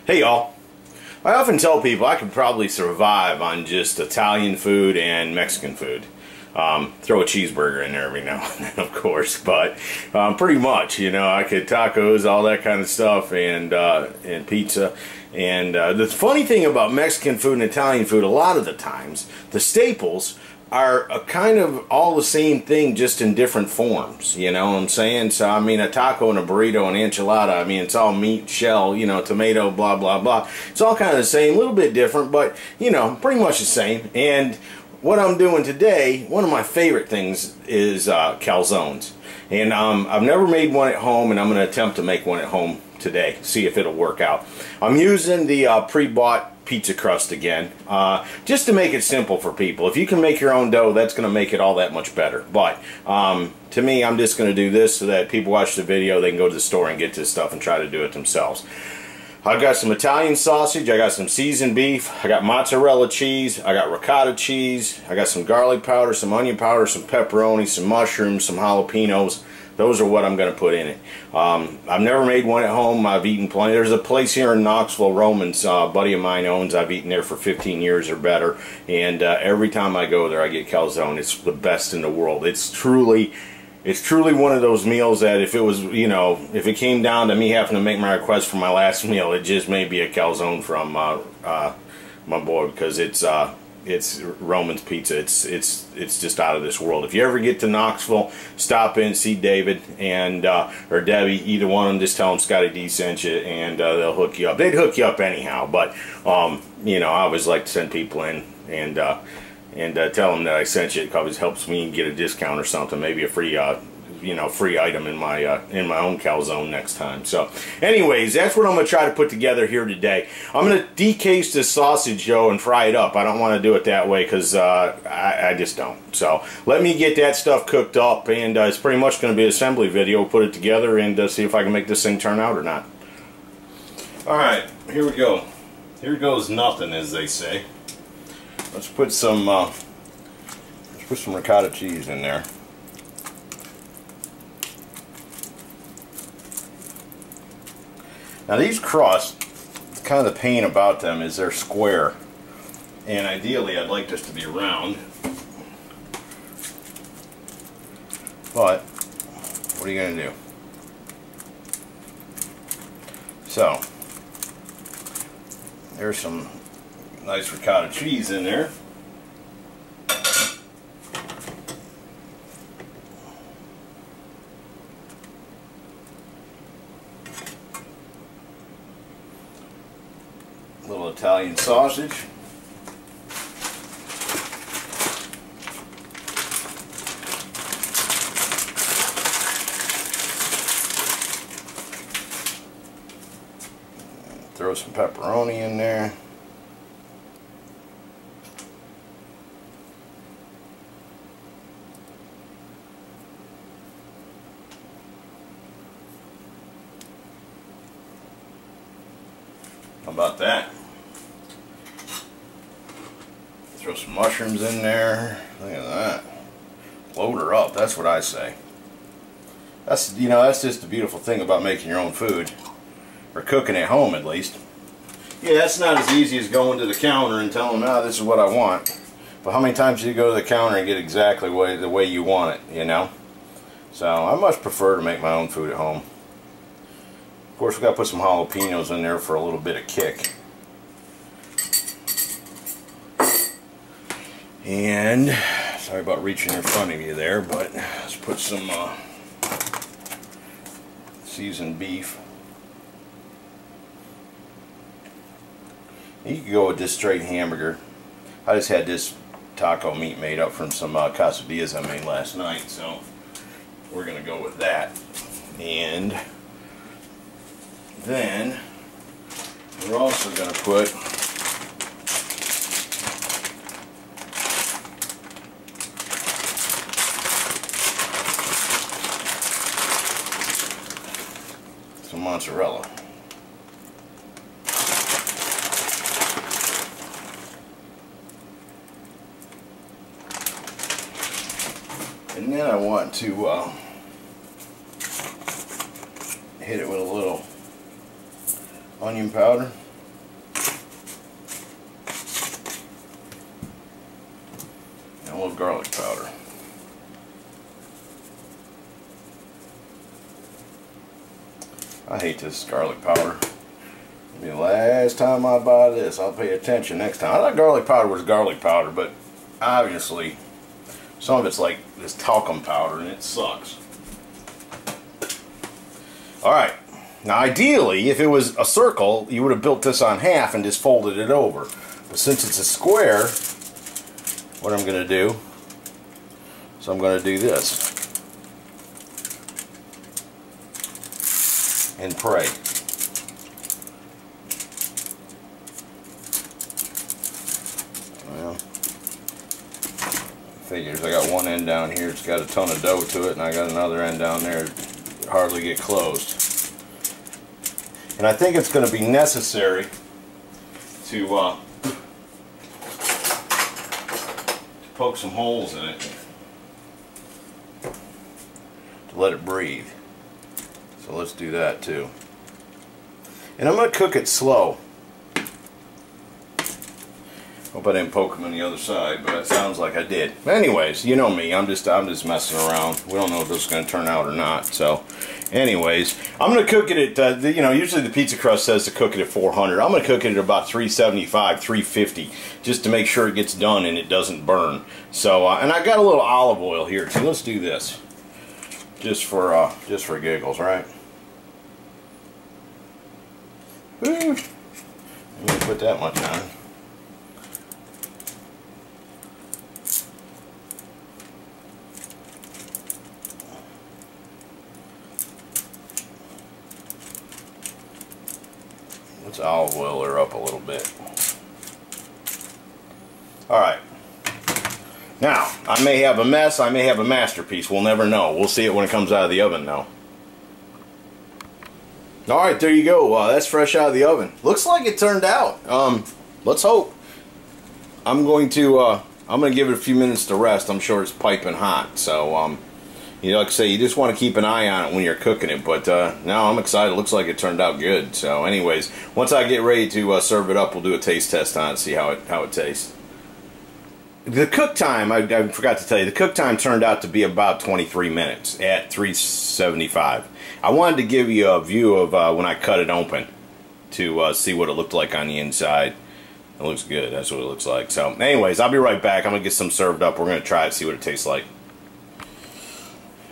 Hey y'all, I often tell people I could probably survive on just Italian food and Mexican food. Throw a cheeseburger in there every now and then, of course, but pretty much, you know, I could tacos, all that kind of stuff, and pizza. And the funny thing about Mexican food and Italian food, a lot of the times, the staples are a kind of all the same thing, just in different forms, you know what I'm saying? So I mean, a taco and a burrito and enchilada, I mean, it's all meat, shell, you know, tomato, blah blah blah. It's all kind of the same, a little bit different, but you know, pretty much the same. And what I'm doing today, one of my favorite things is calzones. And I've never made one at home, and I'm going to attempt to make one at home today, see if it'll work out. I'm using the pre-bought pizza crust again, just to make it simple for people. If you can make your own dough, that's going to make it all that much better. But to me, I'm just going to do this so that people watch the video, they can go to the store and get this stuff and try to do it themselves. I've got some Italian sausage, I got some seasoned beef, I got mozzarella cheese, I got ricotta cheese, I got some garlic powder, some onion powder, some pepperoni, some mushrooms, some jalapenos. Those are what I'm going to put in it. I've never made one at home. I've eaten plenty. There's a place here in Knoxville, Romans, a buddy of mine owns. I've eaten there for 15 years or better. And every time I go there, I get calzone. It's the best in the world. It's truly one of those meals that if it was, you know, if it came down to me having to make my request for my last meal, it just may be a calzone from my boy, because it's Roman's Pizza. It's just out of this world. If you ever get to Knoxville, stop in, see David and or Debbie, either one of them. Just tell them Scotty D sent you, and they'll hook you up. They'd hook you up anyhow, but you know, I always like to send people in and tell them that I sent you. It always helps me get a discount or something, maybe a free you know, free item in my own calzone next time. So anyways, that's what I'm going to try to put together here today. I'm going to decase this sausage, Joe, and fry it up. I don't want to do it that way because I just don't. So let me get that stuff cooked up, and it's pretty much going to be an assembly video. Put it together and see if I can make this thing turn out or not. Alright, here we go. Here goes nothing, as they say. Let's put some ricotta cheese in there. Now these crusts, kind of the pain about them is they're square, and ideally I'd like this to be round, but what are you going to do? So there's some nice ricotta cheese in there. Little Italian sausage. Throw some pepperoni in there. How about that? Throw some mushrooms in there. Look at that. Load her up, that's what I say. That's, you know, that's just the beautiful thing about making your own food, or cooking at home at least. Yeah, that's not as easy as going to the counter and telling them, this is what I want. But how many times do you go to the counter and get exactly the way you want it, you know? So I much prefer to make my own food at home. Of course, we've got to put some jalapenos in there for a little bit of kick. And, sorry about reaching in front of you there, but let's put some seasoned beef. You could go with this straight hamburger. I just had this taco meat made up from some quesadillas I made last night, so we're going to go with that. And then we're also going to put some mozzarella. And then I want to hit it with a little onion powder. garlic powder. I hate this garlic powder. The last time I buy this, I'll pay attention next time. I thought garlic powder was garlic powder, but obviously some of it's like this talcum powder and it sucks. Alright, now ideally if it was a circle you would have built this on half and just folded it over. But since it's a square, what I'm going to do is I'm going to do this and pray. Well, figures I got one end down here, it's got a ton of dough to it, and I got another end down there that hardly get closed. And I think it's going to be necessary to poke some holes in it to let it breathe. So let's do that too. And I'm going to cook it slow. Hope I didn't poke them on the other side, but it sounds like I did. But anyways, you know me, I'm just messing around. We don't know if this is going to turn out or not. So anyways, I'm going to cook it at, you know, usually the pizza crust says to cook it at 400. I'm going to cook it at about 375, 350, just to make sure it gets done and it doesn't burn. So, and I got a little olive oil here too. Let's do this, just for giggles, right? Woo. I'm going to put that much on. Let's olive oil her up a little bit. Alright. Now, I may have a mess, I may have a masterpiece. We'll never know. We'll see it when it comes out of the oven, though. Alright, there you go. That's fresh out of the oven. Looks like it turned out. Let's hope. I'm going to give it a few minutes to rest. I'm sure it's piping hot. So, you know, like I say, you just want to keep an eye on it when you're cooking it. But now I'm excited. It looks like it turned out good. So, anyways, once I get ready to serve it up, we'll do a taste test on it, see how it tastes. The cook time, I forgot to tell you, the cook time turned out to be about 23 minutes at 375. I wanted to give you a view of when I cut it open to see what it looked like on the inside. It looks good. That's what it looks like. So, anyways, I'll be right back. I'm going to get some served up. We're going to try it, see what it tastes like.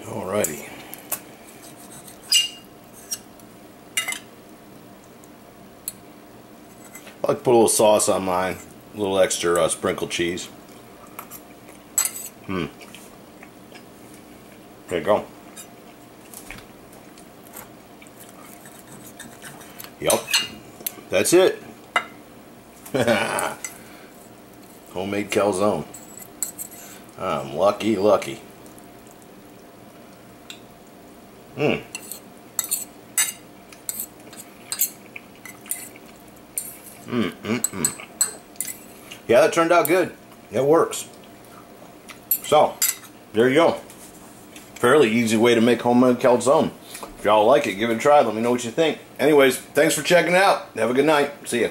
Alrighty. I like to put a little sauce on mine. A little extra sprinkled cheese. There you go. Yep. That's it. Homemade calzone. I'm lucky. Yeah, that turned out good. It works. So, there you go. Fairly easy way to make homemade calzone. If y'all like it, give it a try. Let me know what you think. Anyways, thanks for checking it out. Have a good night. See ya.